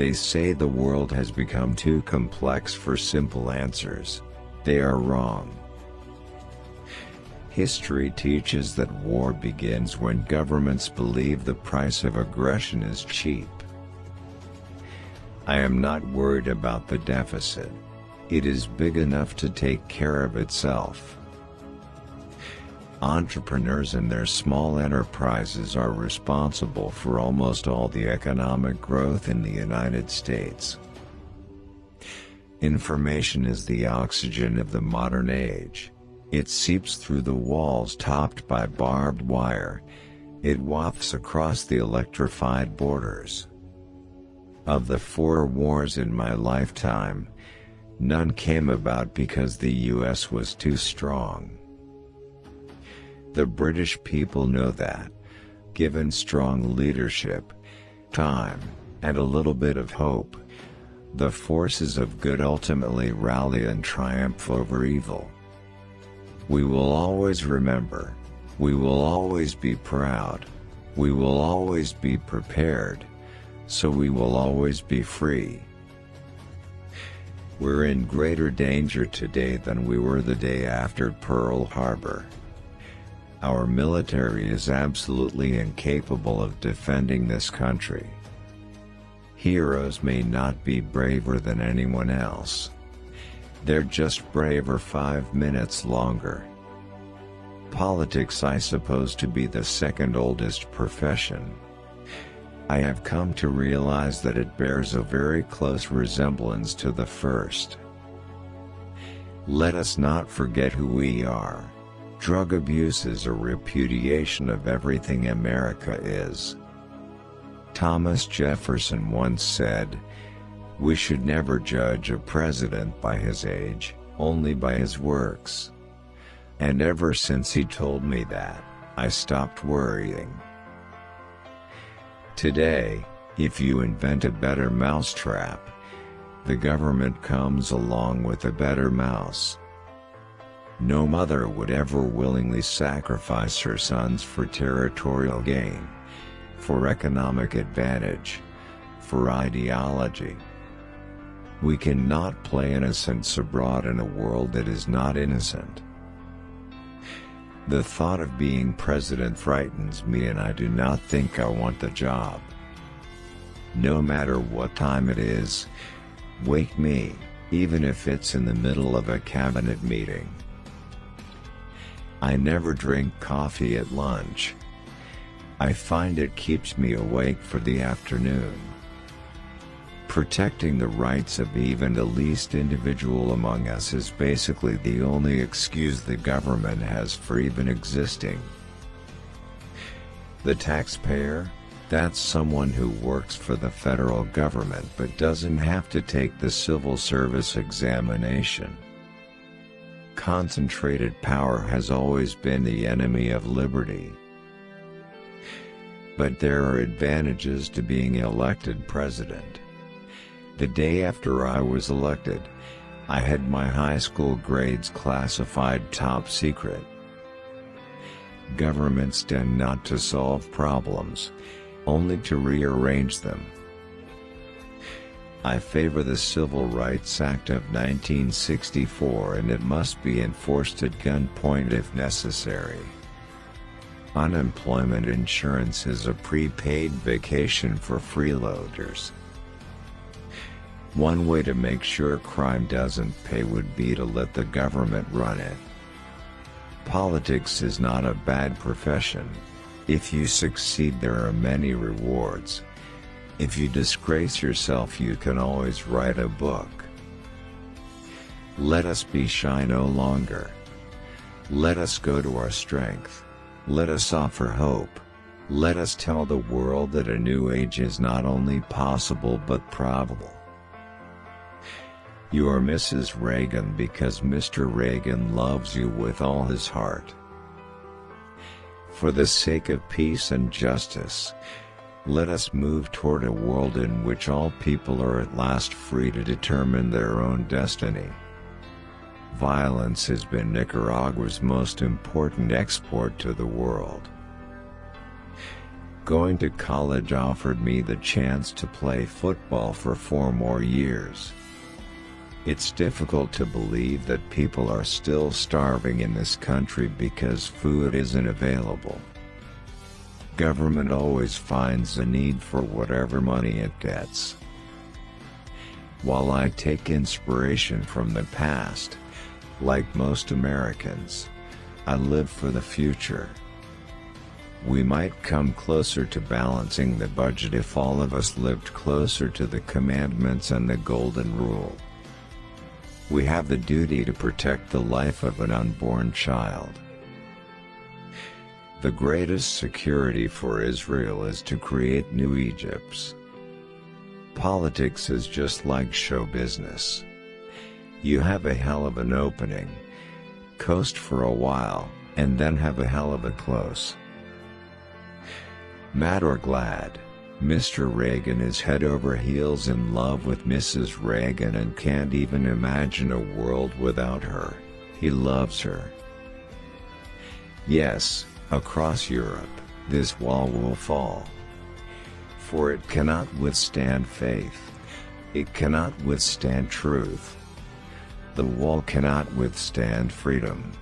They say the world has become too complex for simple answers. They are wrong. History teaches that war begins when governments believe the price of aggression is cheap. I am not worried about the deficit. It is big enough to take care of itself. Entrepreneurs and their small enterprises are responsible for almost all the economic growth in the United States. Information is the oxygen of the modern age. It seeps through the walls topped by barbed wire. It wafts across the electrified borders. Of the 4 wars in my lifetime, none came about because the US was too strong. The British people know that, given strong leadership, time, and a little bit of hope, the forces of good ultimately rally and triumph over evil. We will always remember. We will always be proud. We will always be prepared. So we will always be free. We're in greater danger today than we were the day after Pearl Harbor. Our military is absolutely incapable of defending this country. Heroes may not be braver than anyone else. They're just braver 5 minutes longer. Politics, I suppose, to be the second oldest profession. I have come to realize that it bears a very close resemblance to the first. Let us not forget who we are. Drug abuse is a repudiation of everything America is. Thomas Jefferson once said, "We should never judge a president by his age, only by his works." And ever since he told me that, I stopped worrying. Today, if you invent a better mousetrap, the government comes along with a better mouse. No mother would ever willingly sacrifice her sons for territorial gain, for economic advantage, for ideology. We cannot play innocents abroad in a world that is not innocent. The thought of being president frightens me, and I do not think I want the job. No matter what time it is, wake me, even if it's in the middle of a cabinet meeting. I never drink coffee at lunch. I find it keeps me awake for the afternoon. Protecting the rights of even the least individual among us is basically the only excuse the government has for even existing. The taxpayer? That's someone who works for the federal government but doesn't have to take the civil service examination. Concentrated power has always been the enemy of liberty. But there are advantages to being elected president. The day after I was elected, I had my high school grades classified top secret. Governments tend not to solve problems, only to rearrange them. I favor the Civil Rights Act of 1964, and it must be enforced at gunpoint if necessary. Unemployment insurance is a prepaid vacation for freeloaders. One way to make sure crime doesn't pay would be to let the government run it. Politics is not a bad profession. If you succeed, there are many rewards. If you disgrace yourself, you can always write a book. Let us be shy no longer. Let us go to our strength. Let us offer hope. Let us tell the world that a new age is not only possible but probable. You are Mrs. Reagan because Mr. Reagan loves you with all his heart. For the sake of peace and justice, let us move toward a world in which all people are at last free to determine their own destiny. Violence has been Nicaragua's most important export to the world. Going to college offered me the chance to play football for 4 more years. It's difficult to believe that people are still starving in this country because food isn't available. Government always finds a need for whatever money it gets. While I take inspiration from the past, like most Americans, I live for the future. We might come closer to balancing the budget if all of us lived closer to the commandments and the golden rule. We have the duty to protect the life of an unborn child. The greatest security for Israel is to create new Egypts. Politics is just like show business. You have a hell of an opening, coast for a while, and then have a hell of a close. Mad or glad, Mr. Reagan is head over heels in love with Mrs. Reagan and can't even imagine a world without her. He loves her. Yes, across Europe, this wall will fall. For it cannot withstand faith. It cannot withstand truth. The wall cannot withstand freedom.